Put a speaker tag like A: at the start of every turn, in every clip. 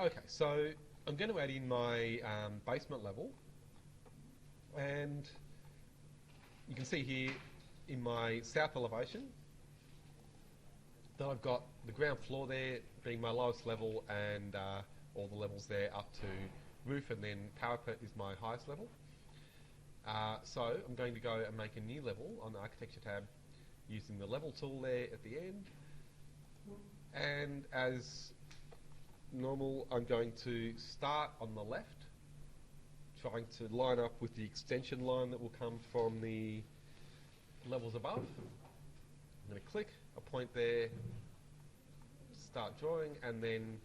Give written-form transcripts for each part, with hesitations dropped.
A: Okay, so I'm going to add in my basement level, and you can see here in my south elevation that I've got the ground floor there being my lowest level, and all the levels there up to roof, and then parapet is my highest level. So I'm going to go and make a new level on the architecture tab using the level tool there at the end, and as normal I'm going to start on the left, trying to line up with the extension line that will come from the levels above. I'm going to click a point there, start drawing, and then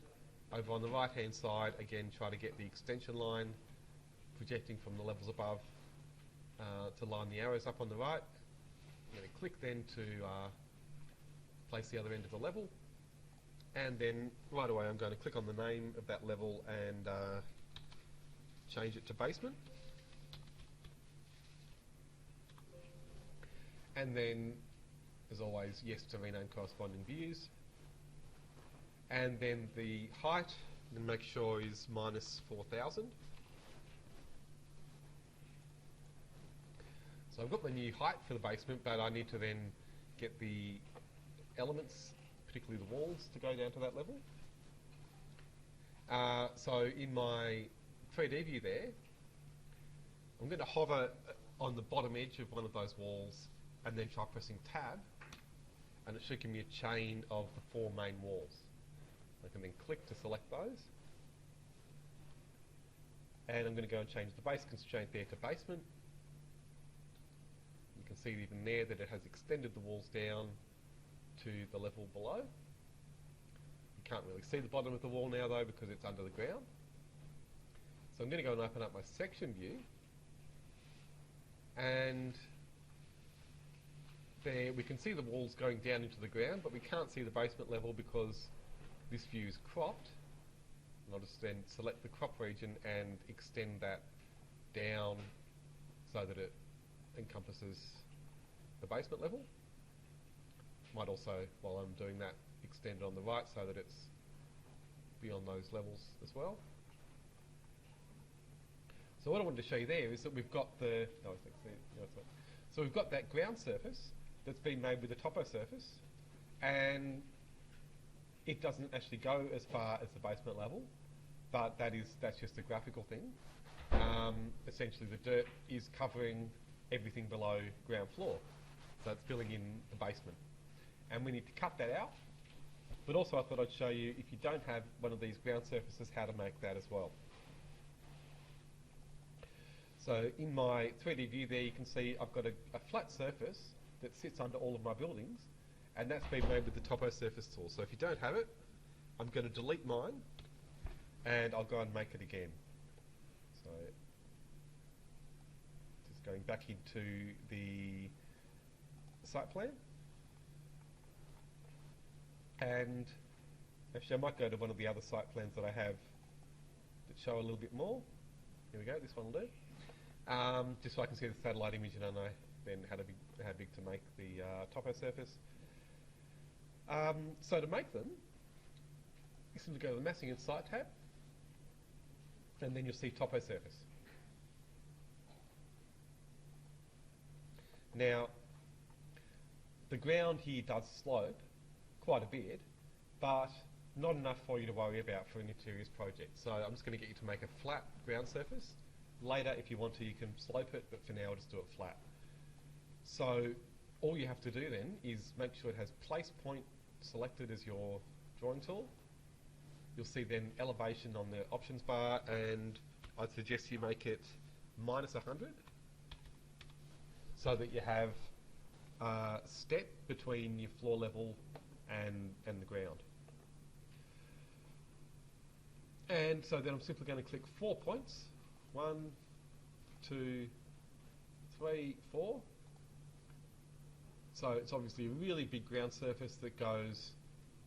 A: over on the right hand side again try to get the extension line projecting from the levels above to line the arrows up on the right. I'm going to click then to place the other end of the level, and then right away I'm going to click on the name of that level and change it to basement. And then, as always, yes to rename corresponding views. And then the height, I'm going to make sure is minus 4,000. So I've got the new height for the basement, but I need to then get the elements, particularly the walls, to go down to that level. So in my 3D view there, I'm going to hover on the bottom edge of one of those walls and then try pressing tab, and it should give me a chain of the 4 main walls. I can then click to select those, and I'm going to go and change the base constraint there to basement. You can see even there that it has extended the walls down to the level below. You can't really see the bottom of the wall now though because it's under the ground. So I'm going to go and open up my section view, and there we can see the walls going down into the ground, but we can't see the basement level because this view is cropped. And I'll just then select the crop region and extend that down so that it encompasses the basement level. Might also, while I'm doing that, extend it on the right so that it's beyond those levels as well. So what I wanted to show you there is that we've got the so we've got that ground surface that's been made with the topo surface, and it doesn't actually go as far as the basement level, but that's just a graphical thing. Essentially, the dirt is covering everything below ground floor, so it's filling in the basement, and we need to cut that out. But also, I thought I'd show you, if you don't have one of these ground surfaces, how to make that as well. So in my 3D view there, you can see I've got a flat surface that sits under all of my buildings, and that's been made with the topo surface tool. So if you don't have it, I'm going to delete mine, and I'll go and make it again. So just going back into the site plan, and actually I might go to one of the other site plans that I have that show a little bit more. Here we go, this one will do. Just so I can see the satellite image and I know then how big to make the topo surface. So to make them, you simply go to the Massing and Site tab, and then you'll see topo surface. Now, the ground here does slope quite a bit, but not enough for you to worry about for an interiors project. So I'm just going to get you to make a flat ground surface. Later, if you want to, you can slope it, but for now I'll just do it flat. So all you have to do then is make sure it has place point selected as your drawing tool. You'll see then elevation on the options bar, and I'd suggest you make it minus 100 so that you have a step between your floor level and the ground. And so then I'm simply going to click 4 points. 1, 2, 3, 4. So it's obviously a really big ground surface that goes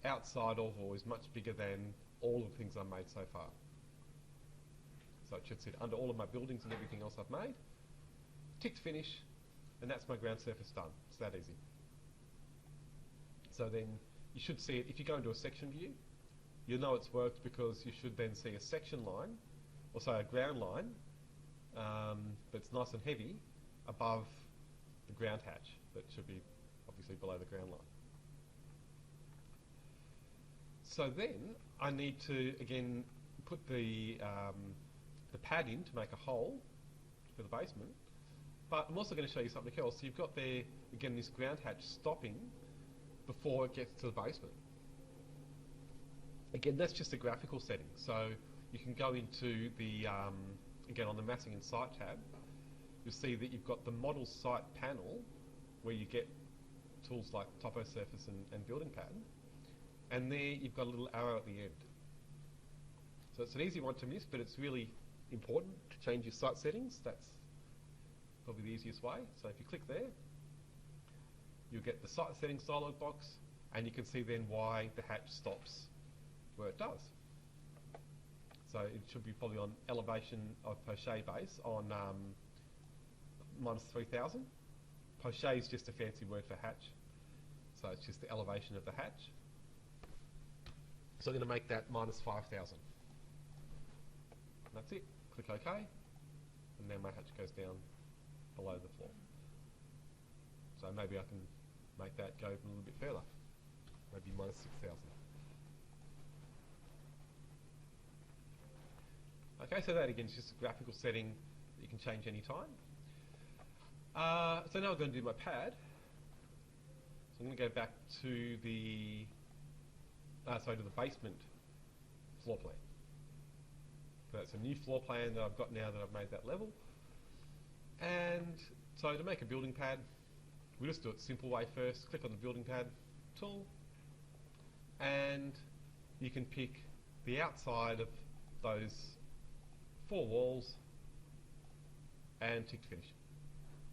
A: outside of, or is much bigger than, all of the things I've made so far. So it should sit under all of my buildings and everything else I've made. Ticked finish, and that's my ground surface done. It's that easy. So then you should see it, if you go into a section view, you'll know it's worked because you should then see a section line, or say a ground line, but it's nice and heavy above the ground hatch that should be obviously below the ground line. So then I need to again put the pad in to make a hole for the basement, but I'm also going to show you something else. So you've got there again this ground hatch stopping before it gets to the basement. Again, that's just a graphical setting, so you can go into the again on the massing and site tab. You'll see that you've got the model site panel where you get tools like topo surface and building pad, and there you've got a little arrow at the end. So it's an easy one to miss, but it's really important to change your site settings. That's probably the easiest way. So if you click there, you'll get the site settings dialog box, and you can see then why the hatch stops where it does. So it should be probably on elevation of pochette base on minus 3000. Pochette is just a fancy word for hatch, so it's just the elevation of the hatch. So I'm going to make that minus 5000. That's it. Click OK, and now my hatch goes down below the floor. So maybe I can make that go a little bit further, maybe minus 6000. Okay, so that again is just a graphical setting that you can change any time. So now I'm going to do my pad. So I'm going to go back to the to the basement floor plan. So that's a new floor plan that I've got now that I've made that level. And so to make a building pad, we just do it the simple way first. Click on the building pad tool, and you can pick the outside of those 4 walls and tick to finish.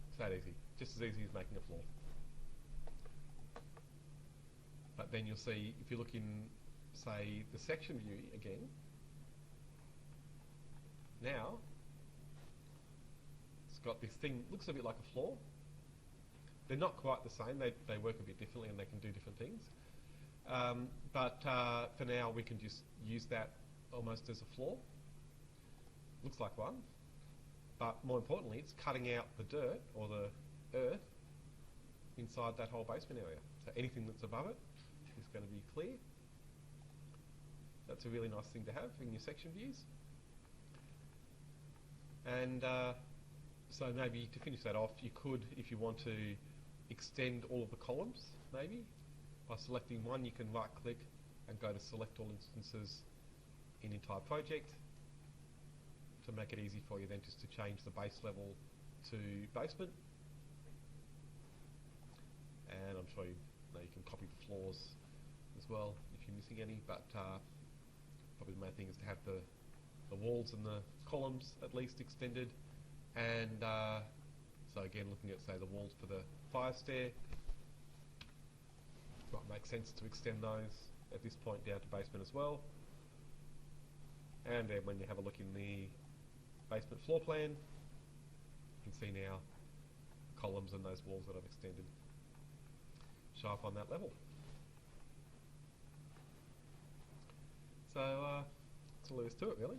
A: It's that easy, just as easy as making a floor. But then you'll see, if you look in, say, the section view again, now it's got this thing, looks a bit like a floor. They're not quite the same, they work a bit differently and they can do different things. But for now we can just use that almost as a floor. Looks like one, but more importantly it's cutting out the dirt or the earth inside that whole basement area. So anything that's above it is going to be clear. That's a really nice thing to have in your section views. And so maybe to finish that off, you could, if you want to extend all of the columns, maybe by selecting one, you can right click and go to select all instances in entire project to make it easy for you then just to change the base level to basement. And I'm sure you can copy the floors as well if you're missing any, but probably the main thing is to have the walls and the columns at least extended. And so again, looking at, say, the walls for the fire stair, might make sense to extend those at this point down to basement as well. And then when you have a look in the basement floor plan, you can see now the columns and those walls that I've extended show up on that level. So that's all there is to it, really.